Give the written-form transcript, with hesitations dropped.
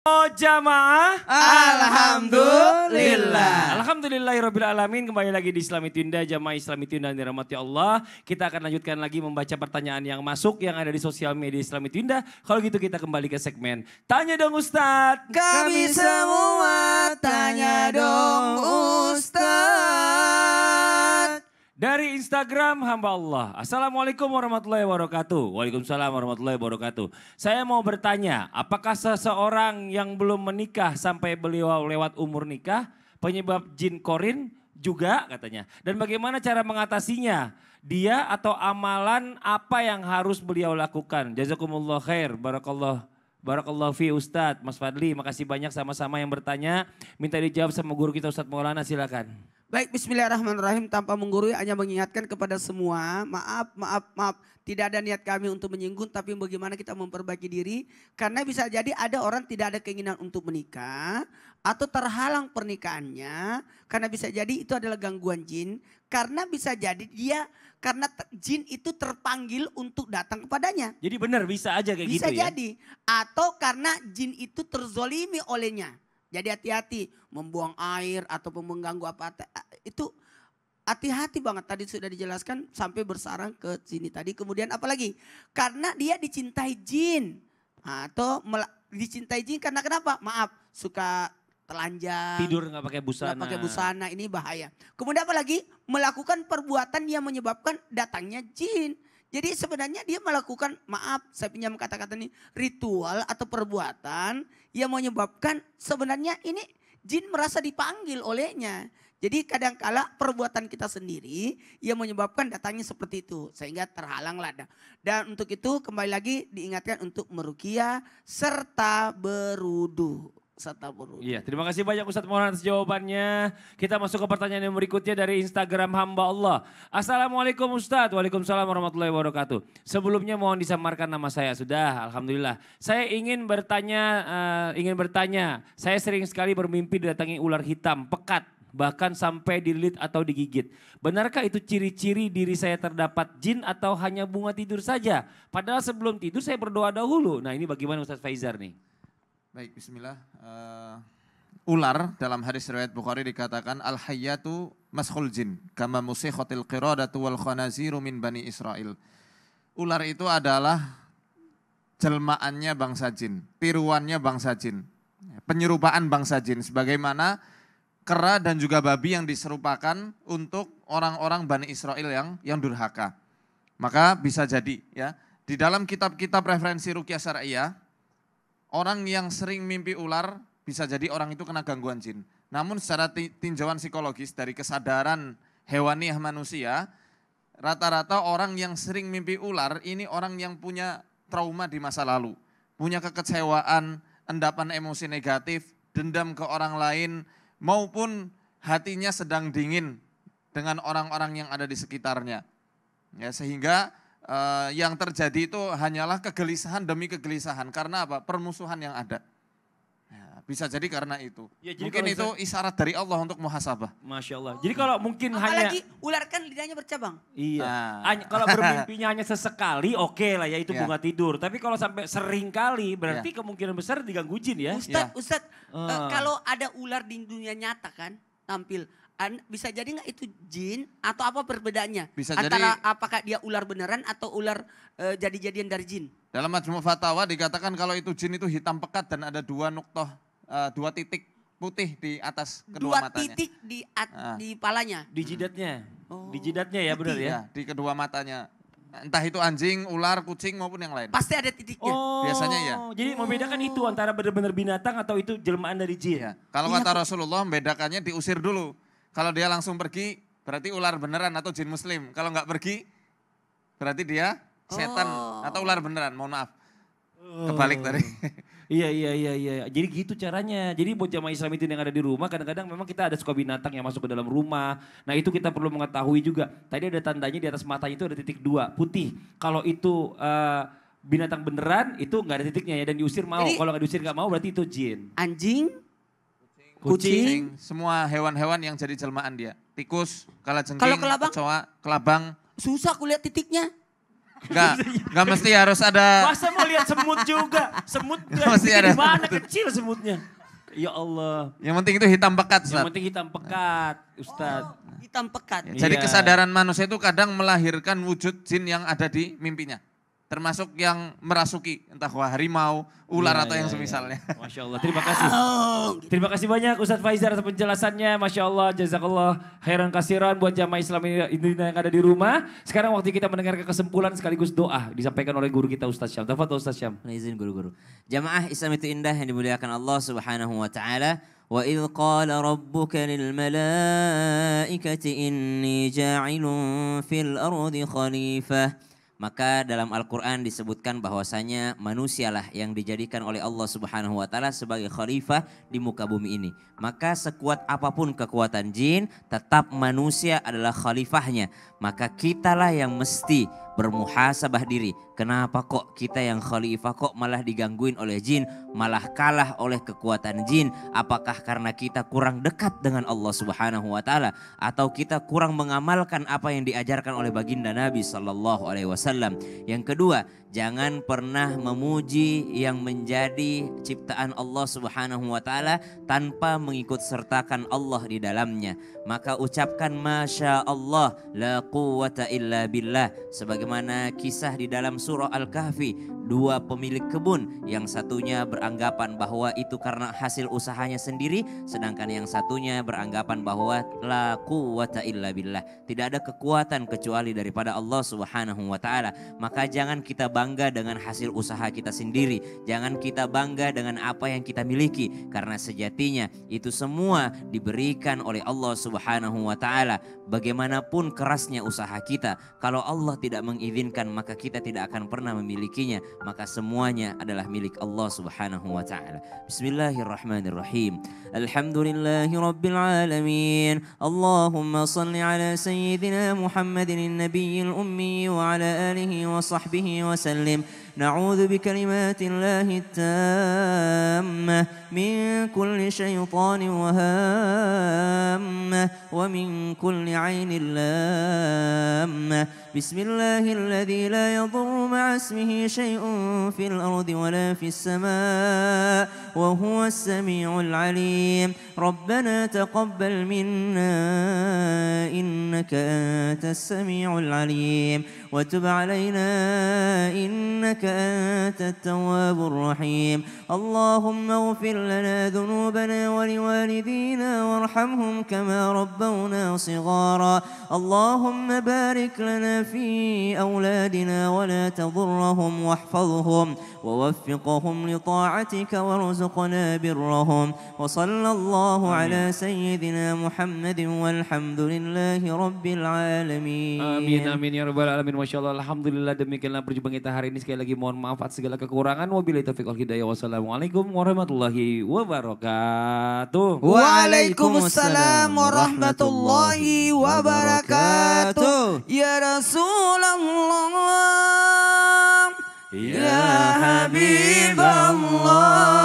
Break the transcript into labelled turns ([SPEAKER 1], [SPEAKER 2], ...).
[SPEAKER 1] Oh jamaah,
[SPEAKER 2] Alhamdulillah.
[SPEAKER 1] Alhamdulillahirabbil alamin. Kembali lagi di Islami Tunda, jamaah Islami Tunda yang dirahmati Allah. Kita akan lanjutkan lagi membaca pertanyaan yang masuk yang ada di sosial media Islami Tunda. Kalau gitu kita kembali ke segmen Tanya Dong Ustadz.
[SPEAKER 2] Kami semua tanya dong Ustadz.
[SPEAKER 1] Dari Instagram hamba Allah. Assalamualaikum warahmatullahi wabarakatuh. Waalaikumsalam warahmatullahi wabarakatuh. Saya mau bertanya, apakah seseorang yang belum menikah sampai beliau lewat umur nikah penyebab jin korin juga katanya. Dan bagaimana cara mengatasinya? Dia atau amalan apa yang harus beliau lakukan? Jazakumullah khair. Barakallahu fi Ustadz. Mas Fadli, makasih banyak sama-sama yang bertanya. Minta dijawab sama guru kita Ustadz Maulana, silakan.
[SPEAKER 2] Baik, bismillahirrahmanirrahim. Tanpa menggurui hanya mengingatkan kepada semua. Maaf. Tidak ada niat kami untuk menyinggung, tapi bagaimana kita memperbaiki diri. Karena bisa jadi ada orang tidak ada keinginan untuk menikah. Atau terhalang pernikahannya. Karena bisa jadi itu adalah gangguan jin. Karena bisa jadi dia, karena jin itu terpanggil untuk datang kepadanya.
[SPEAKER 1] Jadi benar bisa aja kayak
[SPEAKER 2] Bisa
[SPEAKER 1] gitu ya?
[SPEAKER 2] jadi. Atau karena jin itu terzolimi olehnya. Jadi hati-hati membuang air ataupun mengganggu apa itu hati-hati banget. Tadi sudah dijelaskan sampai bersarang ke sini tadi. Kemudian apalagi? Karena dia dicintai jin. Atau dicintai jin karena kenapa? Maaf, suka telanjang.
[SPEAKER 1] Tidur nggak pakai busana.
[SPEAKER 2] Nggak pakai busana, ini bahaya. Kemudian apalagi? Melakukan perbuatan yang menyebabkan datangnya jin. Jadi sebenarnya dia melakukan, maaf saya pinjam kata-kata ini, ritual atau perbuatan yang menyebabkan sebenarnya ini jin merasa dipanggil olehnya. Jadi kadangkala perbuatan kita sendiri yang menyebabkan datangnya seperti itu. Sehingga terhalanglah. Dan untuk itu kembali lagi diingatkan untuk meruqyah serta berudu.
[SPEAKER 1] Iya, terima kasih banyak Ustadz Maulana atas jawabannya. Kita masuk ke pertanyaan yang berikutnya dari Instagram hamba Allah. Assalamualaikum Ustadz, waalaikumsalam warahmatullahi wabarakatuh. Sebelumnya mohon disamarkan nama saya, sudah alhamdulillah. Saya ingin bertanya, saya sering sekali bermimpi didatangi ular hitam, pekat, bahkan sampai dililit atau digigit. Benarkah itu ciri-ciri diri saya terdapat jin atau hanya bunga tidur saja? Padahal sebelum tidur saya berdoa dahulu. Nah ini bagaimana Ustadz Faizar nih?
[SPEAKER 3] Baik, bismillah. Ular dalam hadis riwayat Bukhari dikatakan al-hayyatu maskhul jin kama musikhatil qiradatu wal khanaziru min bani Israel. Ular itu adalah jelmaannya bangsa jin, tiruannya bangsa jin, penyerupaan bangsa jin sebagaimana kera dan juga babi yang diserupakan untuk orang-orang Bani Israel yang durhaka. Maka bisa jadi ya, di dalam kitab-kitab referensi ruqyah syar'iyyah orang yang sering mimpi ular bisa jadi orang itu kena gangguan jin. Namun secara tinjauan psikologis dari kesadaran hewaniah manusia, rata-rata orang yang sering mimpi ular ini orang yang punya trauma di masa lalu. Punya kekecewaan, endapan emosi negatif, dendam ke orang lain, maupun hatinya sedang dingin dengan orang-orang yang ada di sekitarnya. Ya, sehingga yang terjadi itu hanyalah kegelisahan demi kegelisahan. Karena apa? Permusuhan yang ada. Ya, bisa jadi karena itu.
[SPEAKER 1] Ya, jadi
[SPEAKER 3] mungkin itu isyarat dari Allah untuk muhasabah.
[SPEAKER 1] Masya Allah. Jadi kalau mungkin
[SPEAKER 2] apalagi
[SPEAKER 1] hanya...
[SPEAKER 2] ular kan lidahnya bercabang.
[SPEAKER 1] Iya.
[SPEAKER 3] Nah.
[SPEAKER 1] Kalau bermimpinya hanya sesekali oke lah ya itu
[SPEAKER 3] Ya.
[SPEAKER 1] bunga tidur. Tapi kalau sampai sering kali berarti kemungkinan besar diganggu jin ya.
[SPEAKER 2] Ustadz, kalau ada ular di dunia nyata kan tampil. Bisa jadi nggak itu jin atau apa perbedaannya?
[SPEAKER 3] Bisa
[SPEAKER 2] antara
[SPEAKER 3] jadi,
[SPEAKER 2] apakah dia ular beneran atau ular jadi-jadian dari jin?
[SPEAKER 3] dalam Majmu' Fatawa dikatakan kalau itu jin itu hitam pekat dan ada dua titik putih di atas kedua matanya.
[SPEAKER 2] Dua titik di palanya.
[SPEAKER 1] Di jidatnya.
[SPEAKER 2] Oh.
[SPEAKER 1] Di jidatnya ya benar ya.
[SPEAKER 3] Ya, di kedua matanya. Entah itu anjing, ular, kucing maupun yang lain.
[SPEAKER 2] Pasti ada titiknya.
[SPEAKER 1] Oh,
[SPEAKER 3] Biasanya ya.
[SPEAKER 1] Jadi membedakan itu antara benar-benar binatang atau itu jelmaan dari jin.
[SPEAKER 3] Ya. Kalau kata Rasulullah membedakannya diusir dulu. Kalau dia langsung pergi berarti ular beneran atau jin muslim. Kalau nggak pergi berarti dia setan atau ular beneran, mohon maaf. Kebalik tadi.
[SPEAKER 1] Iya. Jadi gitu caranya. Jadi buat jamaah Islam itu yang ada di rumah kadang-kadang memang kita ada suka binatang yang masuk ke dalam rumah. Nah itu kita perlu mengetahui juga. Tadi ada tandanya di atas matanya itu ada titik 2 putih. Kalau itu binatang beneran itu nggak ada titiknya ya dan diusir mau. Kalau nggak diusir nggak mau berarti itu jin.
[SPEAKER 2] Anjing,
[SPEAKER 3] Kucing, semua hewan-hewan yang jadi jelmaan dia. Tikus, kalajengking,
[SPEAKER 2] Kalau kelabang?
[SPEAKER 3] kecoa, kelabang.
[SPEAKER 2] susah aku lihat titiknya.
[SPEAKER 3] Nggak mesti harus ada.
[SPEAKER 1] Masa mau lihat semut juga? Semut
[SPEAKER 3] Masih ada.
[SPEAKER 1] gimana kecil semutnya? Ya Allah.
[SPEAKER 3] Yang penting itu hitam pekat,
[SPEAKER 1] Yang
[SPEAKER 3] Ustaz.
[SPEAKER 1] penting hitam pekat, Ustadz.
[SPEAKER 2] Hitam pekat.
[SPEAKER 3] Jadi
[SPEAKER 1] Iya.
[SPEAKER 3] kesadaran manusia itu kadang melahirkan wujud jin yang ada di mimpinya. Termasuk yang merasuki, entah harimau, ular
[SPEAKER 1] Iya,
[SPEAKER 3] atau yang
[SPEAKER 1] iya,
[SPEAKER 3] semisalnya.
[SPEAKER 1] iya. Masya Allah, terima kasih. Terima kasih banyak Ustadz Faizar atas penjelasannya. Masya Allah, jazakallah khairan kasiran buat jamaah Islam Indonesia yang ada di rumah. Sekarang waktu kita mendengarkan kesimpulan sekaligus doa disampaikan oleh guru kita Ustadz Syam. Tafadhol Ustadz Syam.
[SPEAKER 4] Izin guru-guru. Jamaah Islam itu indah yang dimuliakan Allah Subhanahu wa taala. Wa idh qala rabbuka lil malaikati inni ja'ilun fil ardi khalifah. Maka dalam Al-Quran disebutkan bahwasanya manusialah yang dijadikan oleh Allah Subhanahu wa taala sebagai khalifah di muka bumi ini. Maka sekuat apapun kekuatan jin, tetap manusia adalah khalifahnya. Maka kitalah yang mesti bermuhasabah diri. Kenapa kok kita yang khalifah kok malah digangguin oleh jin, malah kalah oleh kekuatan jin? Apakah karena kita kurang dekat dengan Allah Subhanahu wa taala atau kita kurang mengamalkan apa yang diajarkan oleh baginda Nabi sallallahu alaihi wasallam? Yang kedua, jangan pernah memuji yang menjadi ciptaan Allah Subhanahu wa taala tanpa mengikut sertakan Allah di dalamnya. Maka ucapkan masya Allah la quwwata illa billah, sebagaimana kisah di dalam surah Al-Kahfi, dua pemilik kebun, yang satunya beranggapan bahwa itu karena hasil usahanya sendiri, sedangkan yang satunya beranggapan bahwa la quwwata illa billah, tidak ada kekuatan kecuali daripada Allah Subhanahu wa taala. Maka jangan kita bangga dengan hasil usaha kita sendiri, jangan kita bangga dengan apa yang kita miliki, karena sejatinya itu semua diberikan oleh Allah Subhanahu wa taala. Bagaimanapun kerasnya usaha kita, kalau Allah tidak mengizinkan maka kita tidak akan pernah memilikinya. Maka semuanya adalah milik Allah Subhanahu wa taala. Bismillahirrahmanirrahim. Alhamdulillahi rabbil alamin. Allahumma salli ala sayyidina Muhammadin nabiyil ummi wa ala alihi wa sahbihi wa sallim. نعوذ بكلمات الله التامة من كل شيطان وهامة ومن كل عين لامة. بسم الله الذي لا يضر مع اسمه شيء في الأرض ولا في السماء وهو السميع العليم. ربنا تقبل منا إنك أنت السميع العليم وتب علينا إنك أنت التواب الرحيم. اللهم اغفر لنا ذنوبنا ولوالدينا وارحمهم كما ربونا صغارا. اللهم بارك لنا في أولادنا ولا تضرهم واحفظهم ووفقهم لطاعتك وارزقنا برهم. وصلى الله على سيدنا محمد والحمد لله رب العالمين.
[SPEAKER 1] Amin amin ya rabbal alamin. Masya Allah, alhamdulillah, demikianlah perjumpaan kita hari ini. Sekali lagi mohon maaf atas segala kekurangan. Wabillahi taufiq wal hidayah. Wassalamualaikum warahmatullahi wabarakatuh.
[SPEAKER 2] Waalaikumsalam warahmatullahi wabarakatuh. Ya Rasulullah, ya Habib Allah.